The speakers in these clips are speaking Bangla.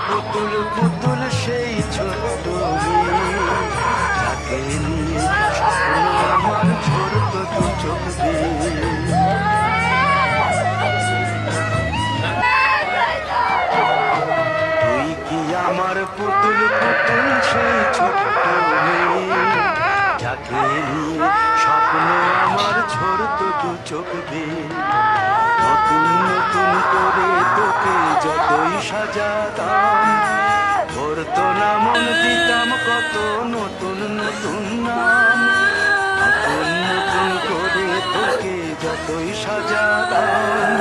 পুতুল পুতুল সেই ছোট্ট মেয়ে, যাকে নিয়ে স্বপ্ন আমার ঝরত দু চোখ দিয়ে। তুই কি আমার পুতুল পুতুল সেই ছোট্ট মেয়ে, যাকে নিয়ে স্বপ্ন আমার ঝরত দু চোখ দিয়ে। নতুন নতুন করে তোকে যতই সাজাতাম, ধরতো না মন, দিতাম কত নতুন নতুন নাম। নতুন নতুন করে তোকে যতই সাজাতাম,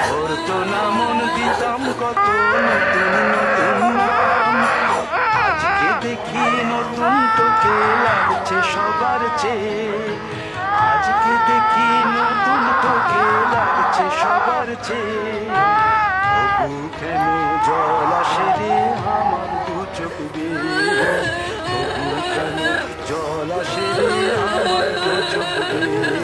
ধরতো না মন, দিতাম কত নতুন নতুন নাম। আজকে দেখি নতুন তোকে লাগছে সবার চেয়ে, আজকে দেখি নতুন তোকে লাগছে সবার চেয়ে। তবু কেন জল আসে রে আমার দু চোখ বেয়ে, তবু কেন জল আসে রে আমার দু চোখ বেয়ে।